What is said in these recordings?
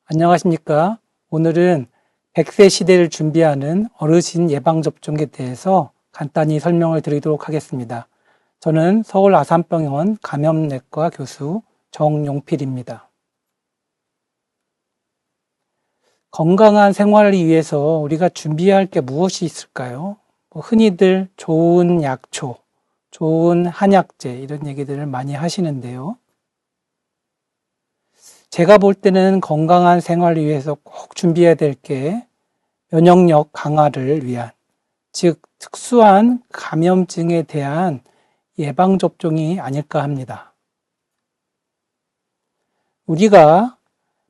안녕하십니까. 오늘은 100세 시대를 준비하는 어르신 예방접종에 대해서 간단히 설명을 드리도록 하겠습니다. 저는 서울 아산병원 감염내과 교수 정용필입니다. 건강한 생활을 위해서 우리가 준비해야 할 게 무엇이 있을까요? 흔히들 좋은 약초, 좋은 한약재 이런 얘기들을 많이 하시는데요. 제가 볼 때는 건강한 생활을 위해서 꼭 준비해야 될 게 면역력 강화를 위한, 즉 특수한 감염증에 대한 예방접종이 아닐까 합니다. 우리가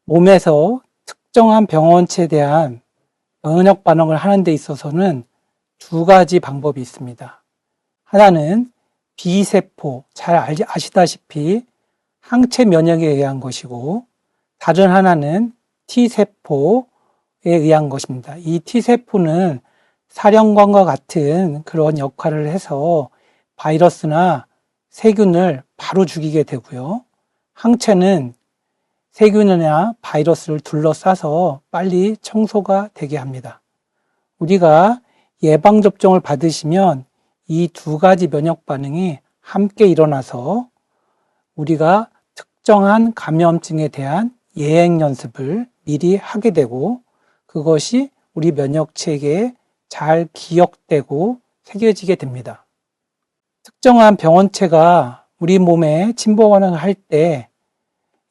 몸에서 특정한 병원체에 대한 면역 반응을 하는 데 있어서는 두 가지 방법이 있습니다. 하나는 B세포, 잘 아시다시피 항체 면역에 의한 것이고, 다른 하나는 T세포에 의한 것입니다. 이 T세포는 사령관과 같은 그런 역할을 해서 바이러스나 세균을 바로 죽이게 되고요. 항체는 세균이나 바이러스를 둘러싸서 빨리 청소가 되게 합니다. 우리가 예방접종을 받으시면 이 두 가지 면역 반응이 함께 일어나서 우리가 특정한 감염증에 대한 예행 연습을 미리 하게 되고 그것이 우리 면역 체계에 잘 기억되고 새겨지게 됩니다. 특정한 병원체가 우리 몸에 침범을 할 때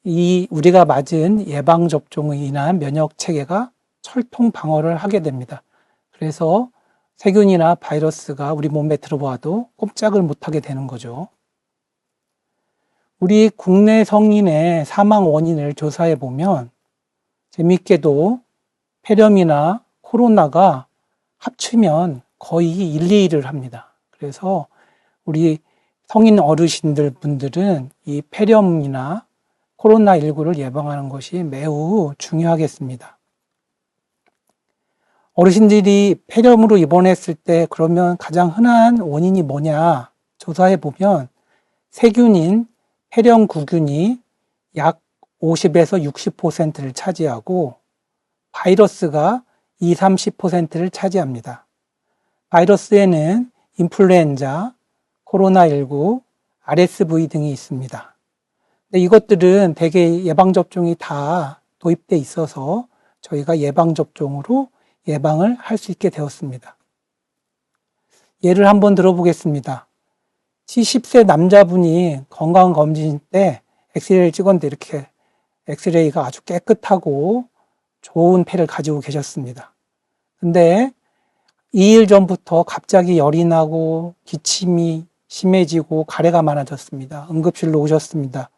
이 우리가 맞은 예방접종으로 인한 면역 체계가 철통 방어를 하게 됩니다. 그래서 세균이나 바이러스가 우리 몸에 들어와도 꼼짝을 못하게 되는 거죠. 우리 국내 성인의 사망 원인을 조사해 보면 재밌게도 폐렴이나 코로나가 합치면 거의 1, 2위를 합니다. 그래서 우리 성인 어르신들 분들은 이 폐렴이나 코로나19를 예방하는 것이 매우 중요하겠습니다. 어르신들이 폐렴으로 입원했을 때 그러면 가장 흔한 원인이 뭐냐 조사해 보면 세균인 폐렴구균이 약 50에서 60%를 차지하고 바이러스가 20, 30%를 차지합니다. 바이러스에는 인플루엔자, 코로나19, RSV 등이 있습니다. 근데 이것들은 대개 예방접종이 다 도입돼 있어서 저희가 예방접종으로 예방을 할 수 있게 되었습니다. 예를 한번 들어보겠습니다. 70세 남자분이 건강검진 때 엑스레이를 찍었는데 이렇게 엑스레이가 아주 깨끗하고 좋은 폐를 가지고 계셨습니다. 근데 2일 전부터 갑자기 열이 나고 기침이 심해지고 가래가 많아졌습니다. 응급실로 오셨습니다.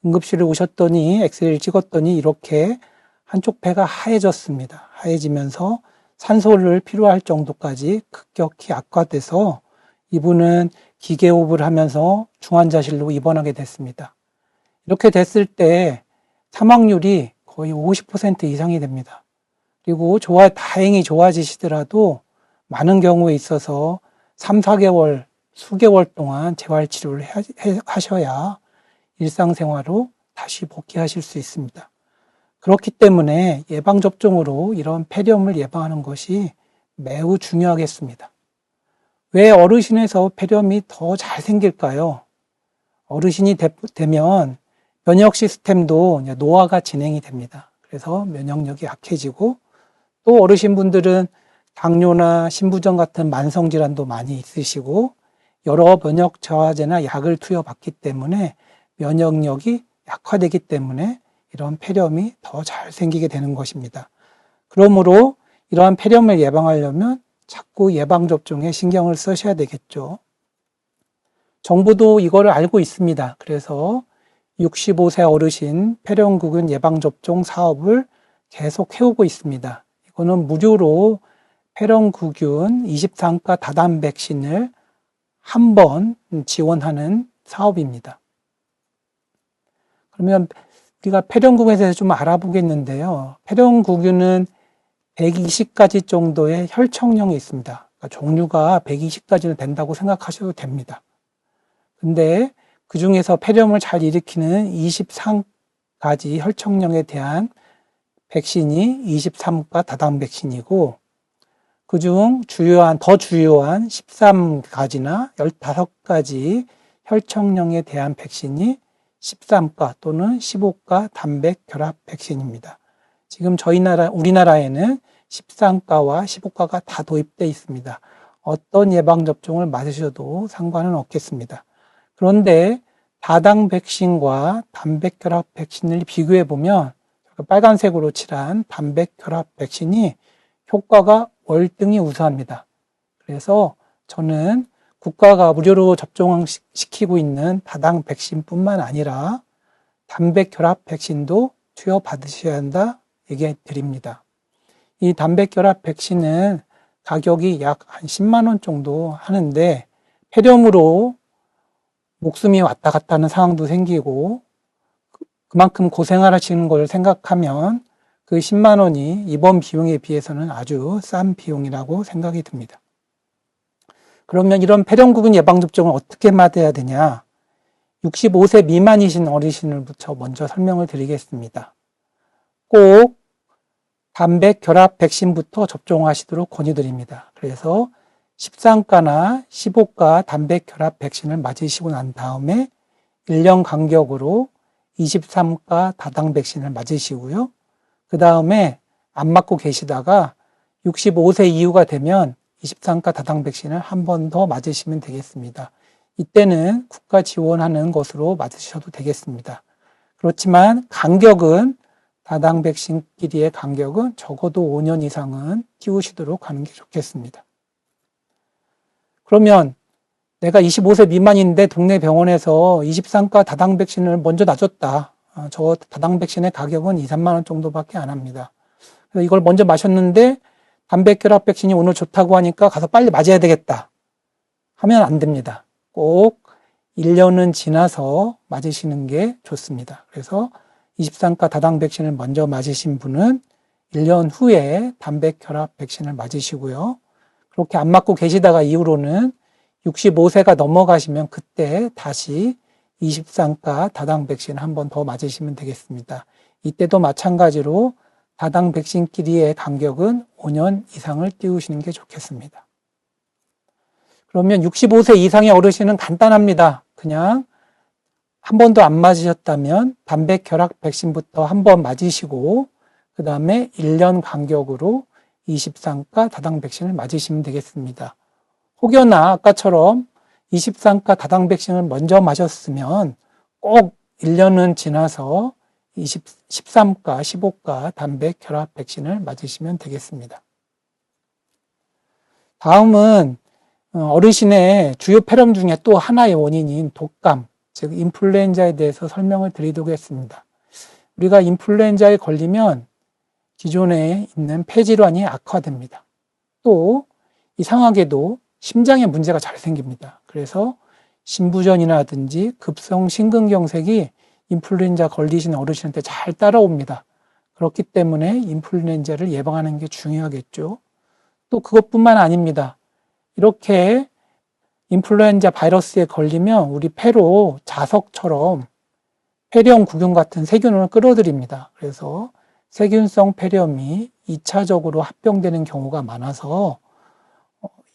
응급실에 오셨더니 엑스레이를 찍었더니 이렇게 한쪽 폐가 하얘졌습니다. 하얘지면서 산소를 필요할 정도까지 급격히 악화돼서 이분은 기계호흡을 하면서 중환자실로 입원하게 됐습니다. 이렇게 됐을 때 사망률이 거의 50% 이상이 됩니다. 그리고 다행히 좋아지시더라도 많은 경우에 있어서 3, 4개월, 수개월 동안 재활치료를 하셔야 일상생활로 다시 복귀하실 수 있습니다. 그렇기 때문에 예방접종으로 이런 폐렴을 예방하는 것이 매우 중요하겠습니다. 왜 어르신에서 폐렴이 더 잘 생길까요? 어르신이 되면 면역 시스템도 노화가 진행이 됩니다. 그래서 면역력이 약해지고 또 어르신분들은 당뇨나 신부전 같은 만성질환도 많이 있으시고 여러 면역 저하제나 약을 투여받기 때문에 면역력이 약화되기 때문에 이런 폐렴이 더 잘 생기게 되는 것입니다. 그러므로 이러한 폐렴을 예방하려면 자꾸 예방접종에 신경을 쓰셔야 되겠죠. 정부도 이거를 알고 있습니다. 그래서 65세 어르신 폐렴구균 예방접종 사업을 계속 해오고 있습니다. 이거는 무료로 폐렴구균 23가 다단 백신을 한 번 지원하는 사업입니다. 그러면 우리가 폐렴구균에 대해서 좀 알아보겠는데요. 폐렴구균은 120가지 정도의 혈청형이 있습니다. 그러니까 종류가 120가지는 된다고 생각하셔도 됩니다. 근데 그 중에서 폐렴을 잘 일으키는 23가지 혈청형에 대한 백신이 23가 다당 백신이고, 그중 더 주요한 13가지나 15가지 혈청형에 대한 백신이 13가 또는 15가 단백 결합 백신입니다. 지금 우리나라에는 13가와 15가가 다 도입되어 있습니다. 어떤 예방접종을 맞으셔도 상관은 없겠습니다. 그런데 다당 백신과 단백 결합 백신을 비교해 보면 빨간색으로 칠한 단백 결합 백신이 효과가 월등히 우수합니다. 그래서 저는 국가가 무료로 접종시키고 있는 다당 백신뿐만 아니라 단백 결합 백신도 투여 받으셔야 한다 얘기 드립니다. 이 단백 결합 백신은 가격이 약 한 10만 원 정도 하는데, 폐렴으로 목숨이 왔다 갔다 하는 상황도 생기고 그만큼 고생하시는 걸 생각하면 그 10만 원이 입원 비용에 비해서는 아주 싼 비용이라고 생각이 듭니다. 그러면 이런 폐렴구균 예방접종을 어떻게 맞아야 되냐? 65세 미만이신 어르신을부터 먼저 설명을 드리겠습니다. 꼭 단백 결합 백신부터 접종하시도록 권유드립니다. 그래서 13가나 15가 단백 결합 백신을 맞으시고 난 다음에 1년 간격으로 23가 다당 백신을 맞으시고요. 그 다음에 안 맞고 계시다가 65세 이후가 되면 23가 다당 백신을 한 번 더 맞으시면 되겠습니다. 이때는 국가 지원하는 것으로 맞으셔도 되겠습니다. 그렇지만 간격은 다당 백신끼리의 간격은 적어도 5년 이상은 띄우시도록 하는 게 좋겠습니다. 그러면 내가 25세 미만인데 동네 병원에서 23가 다당 백신을 먼저 놔줬다. 저 다당 백신의 가격은 2, 3만 원 정도밖에 안 합니다. 그래서 이걸 먼저 마셨는데 단백 결합 백신이 오늘 좋다고 하니까 가서 빨리 맞아야 되겠다 하면 안 됩니다. 꼭 1년은 지나서 맞으시는 게 좋습니다. 그래서 23가 다당 백신을 먼저 맞으신 분은 1년 후에 단백 결합 백신을 맞으시고요. 그렇게 안 맞고 계시다가 이후로는 65세가 넘어가시면 그때 다시 23가 다당 백신 한 번 더 맞으시면 되겠습니다. 이때도 마찬가지로 다당 백신끼리의 간격은 5년 이상을 띄우시는 게 좋겠습니다. 그러면 65세 이상의 어르신은 간단합니다. 그냥 한 번도 안 맞으셨다면 단백 결합 백신부터 한 번 맞으시고 그 다음에 1년 간격으로 23가 다당 백신을 맞으시면 되겠습니다. 혹여나 아까처럼 23가 다당 백신을 먼저 맞았으면 꼭 1년은 지나서 13가, 15가 단백 결합 백신을 맞으시면 되겠습니다. 다음은 어르신의 주요 폐렴 중에 또 하나의 원인인 독감, 즉 인플루엔자에 대해서 설명을 드리도록 했습니다. 우리가 인플루엔자에 걸리면 기존에 있는 폐질환이 악화됩니다. 또 이상하게도 심장에 문제가 잘 생깁니다. 그래서 심부전이라든지 급성 심근경색이 인플루엔자 걸리신 어르신한테 잘 따라옵니다. 그렇기 때문에 인플루엔자를 예방하는 게 중요하겠죠. 또 그것뿐만 아닙니다. 이렇게 인플루엔자 바이러스에 걸리면 우리 폐로 자석처럼 폐렴구균 같은 세균을 끌어들입니다. 그래서 세균성 폐렴이 2차적으로 합병되는 경우가 많아서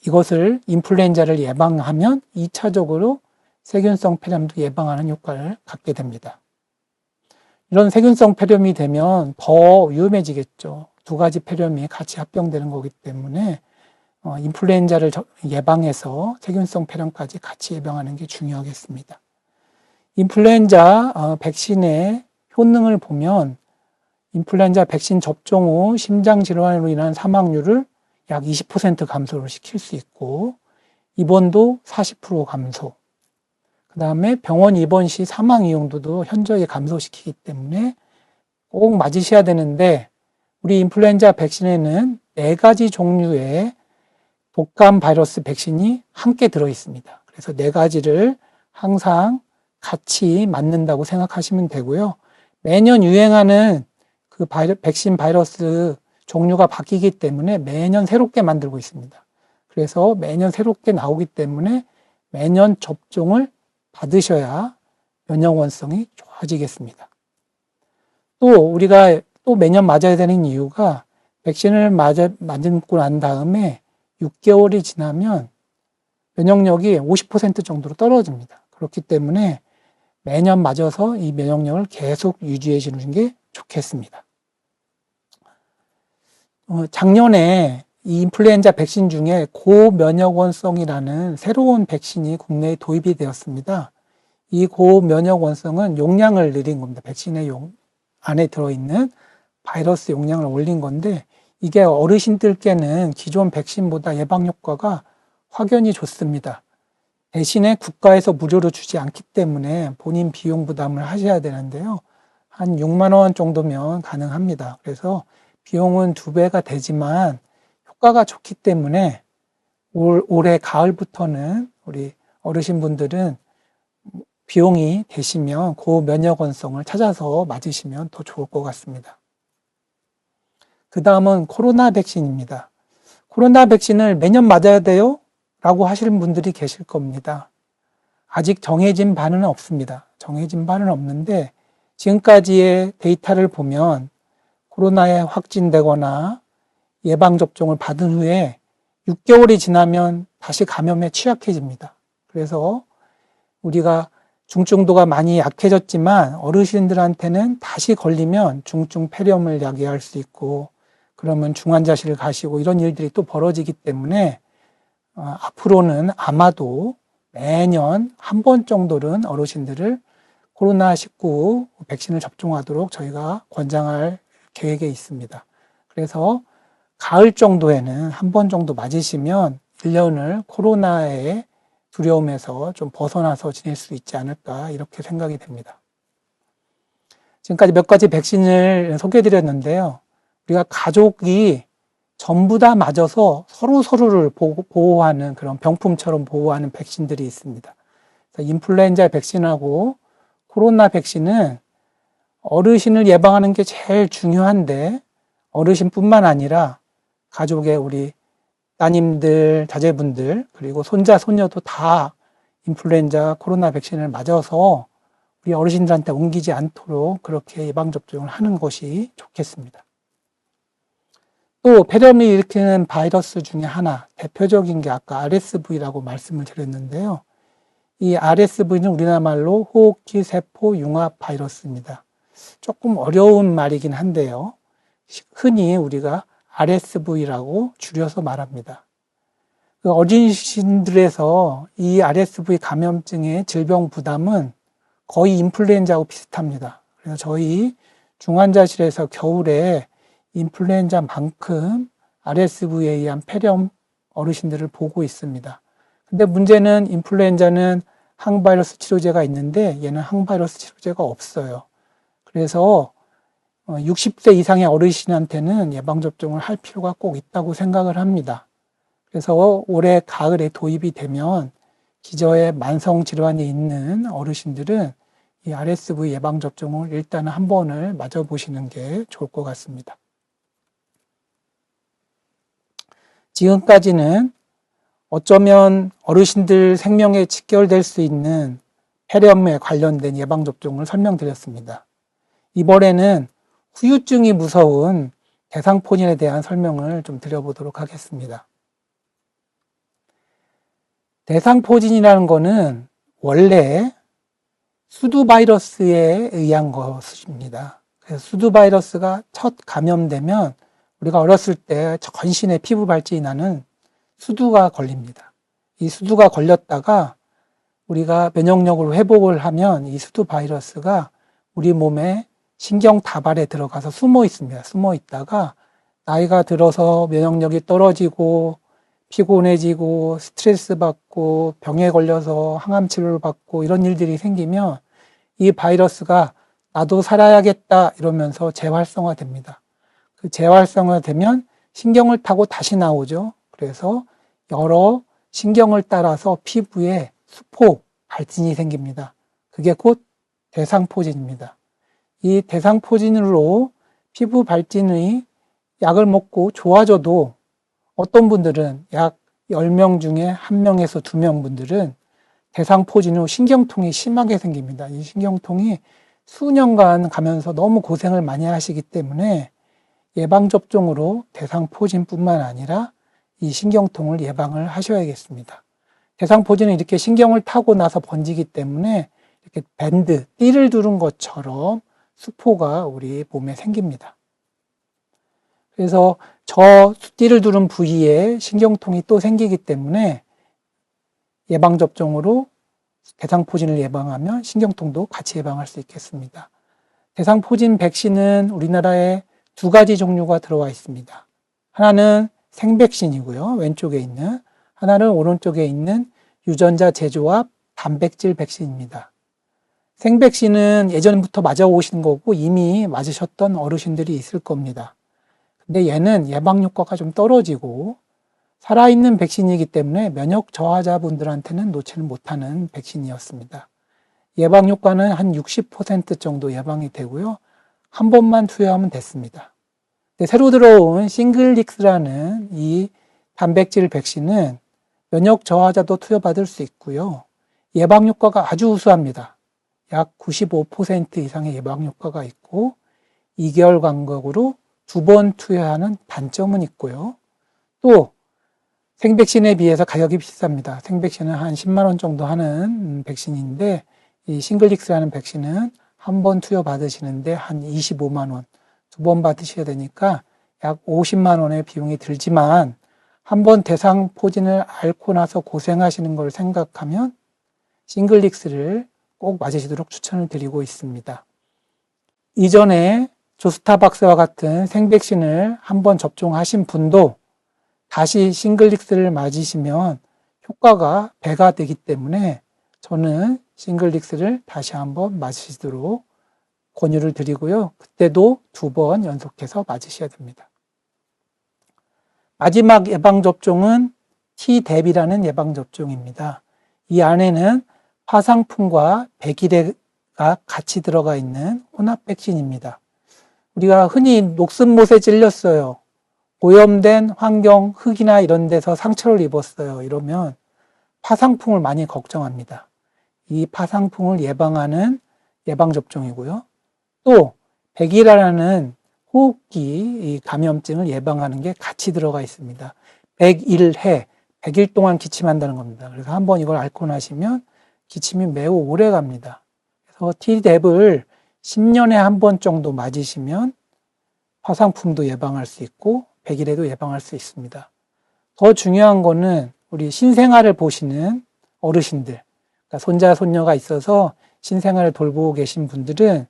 이것을 인플루엔자를 예방하면 2차적으로 세균성 폐렴도 예방하는 효과를 갖게 됩니다. 이런 세균성 폐렴이 되면 더 위험해지겠죠. 두 가지 폐렴이 같이 합병되는 거기 때문에 인플루엔자를 예방해서 세균성 폐렴까지 같이 예방하는 게 중요하겠습니다. 인플루엔자 백신의 효능을 보면 인플루엔자 백신 접종 후 심장질환으로 인한 사망률을 약 20% 감소를 시킬 수 있고 입원도 40% 감소, 그 다음에 병원 입원 시 사망 이용도도 현저히 감소시키기 때문에 꼭 맞으셔야 되는데 우리 인플루엔자 백신에는 4가지 종류의 독감 바이러스 백신이 함께 들어있습니다. 그래서 4가지를 항상 같이 맞는다고 생각하시면 되고요. 매년 유행하는 그 백신 바이러스 종류가 바뀌기 때문에 매년 새롭게 만들고 있습니다. 그래서 매년 새롭게 나오기 때문에 매년 접종을 받으셔야 면역 원성이 좋아지겠습니다. 또 우리가 또 매년 맞아야 되는 이유가 백신을 맞고 난 다음에 6개월이 지나면 면역력이 50% 정도로 떨어집니다. 그렇기 때문에 매년 맞아서 이 면역력을 계속 유지해 주는 게 좋겠습니다. 작년에 이 인플루엔자 백신 중에 고면역원성이라는 새로운 백신이 국내에 도입이 되었습니다. 이 고면역원성은 용량을 늘린 겁니다. 백신의 안에 들어있는 바이러스 용량을 올린 건데 이게 어르신들께는 기존 백신보다 예방 효과가 확연히 좋습니다. 대신에 국가에서 무료로 주지 않기 때문에 본인 비용 부담을 하셔야 되는데요. 한 6만 원 정도면 가능합니다. 그래서 비용은 2배가 되지만 효과가 좋기 때문에 올해 가을부터는 우리 어르신분들은 비용이 되시면 고면역원성을 찾아서 맞으시면 더 좋을 것 같습니다. 그 다음은 코로나 백신입니다. 코로나 백신을 매년 맞아야 돼요? 라고 하시는 분들이 계실 겁니다. 아직 정해진 바는 없습니다. 정해진 바는 없는데 지금까지의 데이터를 보면 코로나에 확진되거나 예방접종을 받은 후에 6개월이 지나면 다시 감염에 취약해집니다. 그래서 우리가 중증도가 많이 약해졌지만 어르신들한테는 다시 걸리면 중증 폐렴을 야기할 수 있고 그러면 중환자실 가시고 이런 일들이 또 벌어지기 때문에 앞으로는 아마도 매년 한 번 정도는 어르신들을 코로나19 백신을 접종하도록 저희가 권장할 계획에 있습니다. 그래서 가을 정도에는 한 번 정도 맞으시면 1년을 코로나의 두려움에서 좀 벗어나서 지낼 수 있지 않을까 이렇게 생각이 됩니다. 지금까지 몇 가지 백신을 소개해 드렸는데요. 우리가 가족이 전부 다 맞아서 서로를 보호하는 그런 병품처럼 보호하는 백신들이 있습니다. 인플루엔자 백신하고 코로나 백신은 어르신을 예방하는 게 제일 중요한데 어르신뿐만 아니라 가족의 우리 따님들, 자제분들 그리고 손자, 손녀도 다 인플루엔자 코로나 백신을 맞아서 우리 어르신들한테 옮기지 않도록 그렇게 예방접종을 하는 것이 좋겠습니다. 또 폐렴을 일으키는 바이러스 중에 하나, 대표적인 게 아까 RSV라고 말씀을 드렸는데요. 이 RSV는 우리나라 말로 호흡기 세포 융합 바이러스입니다. 조금 어려운 말이긴 한데요. 흔히 우리가 RSV라고 줄여서 말합니다. 그 어르신들에서 이 RSV 감염증의 질병 부담은 거의 인플루엔자하고 비슷합니다. 그래서 저희 중환자실에서 겨울에 인플루엔자만큼 RSV에 의한 폐렴 어르신들을 보고 있습니다. 근데 문제는 인플루엔자는 항바이러스 치료제가 있는데 얘는 항바이러스 치료제가 없어요. 그래서 60세 이상의 어르신한테는 예방접종을 할 필요가 꼭 있다고 생각을 합니다. 그래서 올해 가을에 도입이 되면 기저에 만성질환이 있는 어르신들은 이 RSV 예방접종을 일단 한 번을 맞아보시는 게 좋을 것 같습니다. 지금까지는 어쩌면 어르신들 생명에 직결될 수 있는 폐렴에 관련된 예방접종을 설명드렸습니다. 이번에는 후유증이 무서운 대상포진에 대한 설명을 좀 드려보도록 하겠습니다. 대상포진이라는 것은 원래 수두바이러스에 의한 것입니다. 그래서 수두바이러스가 첫 감염되면 우리가 어렸을 때 전신에 피부 발진이 나는 수두가 걸립니다. 이 수두가 걸렸다가 우리가 면역력을 회복을 하면 이 수두바이러스가 우리 몸에 신경 다발에 들어가서 숨어 있습니다. 숨어 있다가 나이가 들어서 면역력이 떨어지고 피곤해지고 스트레스 받고 병에 걸려서 항암 치료를 받고 이런 일들이 생기면 이 바이러스가 나도 살아야겠다 이러면서 재활성화됩니다. 그 재활성화되면 신경을 타고 다시 나오죠. 그래서 여러 신경을 따라서 피부에 수포 발진이 생깁니다. 그게 곧 대상포진입니다. 이 대상포진으로 피부 발진의 약을 먹고 좋아져도 어떤 분들은 약 10명 중에 1명에서 2명 분들은 대상포진 후 신경통이 심하게 생깁니다. 이 신경통이 수년간 가면서 너무 고생을 많이 하시기 때문에 예방접종으로 대상포진뿐만 아니라 이 신경통을 예방을 하셔야겠습니다. 대상포진은 이렇게 신경을 타고 나서 번지기 때문에 이렇게 밴드, 띠를 두른 것처럼 수포가 우리 몸에 생깁니다. 그래서 저 띠를 두른 부위에 신경통이 또 생기기 때문에 예방접종으로 대상포진을 예방하면 신경통도 같이 예방할 수 있겠습니다. 대상포진 백신은 우리나라에 2가지 종류가 들어와 있습니다. 하나는 생백신이고요. 왼쪽에 있는. 하나는 오른쪽에 있는 유전자 제조합 단백질 백신입니다. 생백신은 예전부터 맞아오신 거고 이미 맞으셨던 어르신들이 있을 겁니다. 근데 얘는 예방 효과가 좀 떨어지고 살아있는 백신이기 때문에 면역 저하자분들한테는 놓지를 못하는 백신이었습니다. 예방 효과는 한 60% 정도 예방이 되고요. 한 번만 투여하면 됐습니다. 근데 새로 들어온 싱글릭스라는 이 단백질 백신은 면역 저하자도 투여받을 수 있고요. 예방 효과가 아주 우수합니다. 약 95% 이상의 예방 효과가 있고 2개월 간격으로 2번 투여하는 단점은 있고요. 또 생백신에 비해서 가격이 비쌉니다. 생백신은 한 10만 원 정도 하는 백신인데 이 싱글릭스라는 백신은 한 번 투여 받으시는데 한 25만 원, 2번 받으셔야 되니까 약 50만 원의 비용이 들지만 한 번 대상포진을 앓고 나서 고생하시는 걸 생각하면 싱글릭스를 꼭 맞으시도록 추천을 드리고 있습니다. 이전에 조스타박스와 같은 생백신을 한번 접종하신 분도 다시 싱글릭스를 맞으시면 효과가 배가 되기 때문에 저는 싱글릭스를 다시 한번 맞으시도록 권유를 드리고요. 그때도 2번 연속해서 맞으셔야 됩니다. 마지막 예방접종은 T대비라는 예방접종입니다. 이 안에는 화상풍과 백일해가 같이 들어가 있는 혼합 백신입니다. 우리가 흔히 녹슨못에 찔렸어요. 오염된 환경, 흙이나 이런 데서 상처를 입었어요. 이러면 파상풍을 많이 걱정합니다. 이 파상풍을 예방하는 예방접종이고요. 또 백일해라는 호흡기 감염증을 예방하는 게 같이 들어가 있습니다. 100일 100일 동안 기침한다는 겁니다. 그래서 한번 이걸 앓고 나시면 기침이 매우 오래 갑니다. 그래서 T뎁을 10년에 한 번 정도 맞으시면 화상풍도 예방할 수 있고 백일해도 예방할 수 있습니다. 더 중요한 거는 우리 신생아를 보시는 어르신들, 그러니까 손자, 손녀가 있어서 신생아를 돌보고 계신 분들은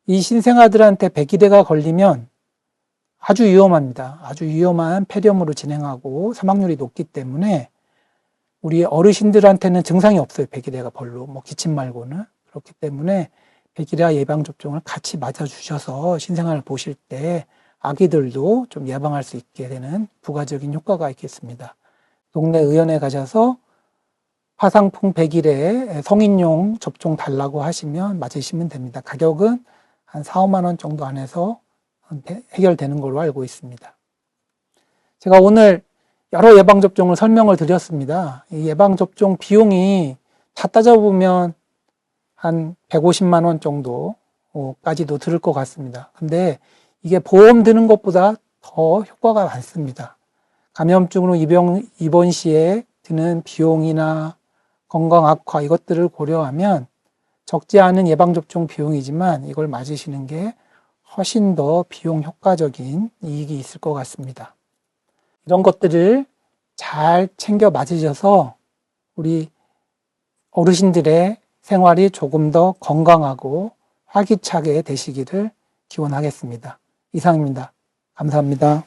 이 신생아들한테 백일해가 걸리면 아주 위험합니다. 아주 위험한 폐렴으로 진행하고 사망률이 높기 때문에 우리 어르신들한테는 증상이 없어요. 백일해가 별로. 기침 말고는. 그렇기 때문에 백일해 예방접종을 같이 맞아주셔서 신생아를 보실 때 아기들도 좀 예방할 수 있게 되는 부가적인 효과가 있겠습니다. 동네 의원에 가셔서 화상풍 백일해 성인용 접종 달라고 하시면 맞으시면 됩니다. 가격은 한 4, 5만 원 정도 안에서 해결되는 걸로 알고 있습니다. 제가 오늘 여러 예방접종을 설명을 드렸습니다. 이 예방접종 비용이 다 따져보면 한 150만 원 정도까지도 들을 것 같습니다. 근데 이게 보험 드는 것보다 더 효과가 많습니다. 감염증으로 입원 시에 드는 비용이나 건강 악화 이것들을 고려하면 적지 않은 예방접종 비용이지만 이걸 맞으시는 게 훨씬 더 비용 효과적인 이익이 있을 것 같습니다. 이런 것들을 잘 챙겨 맞으셔서 우리 어르신들의 생활이 조금 더 건강하고 활기차게 되시기를 기원하겠습니다. 이상입니다. 감사합니다.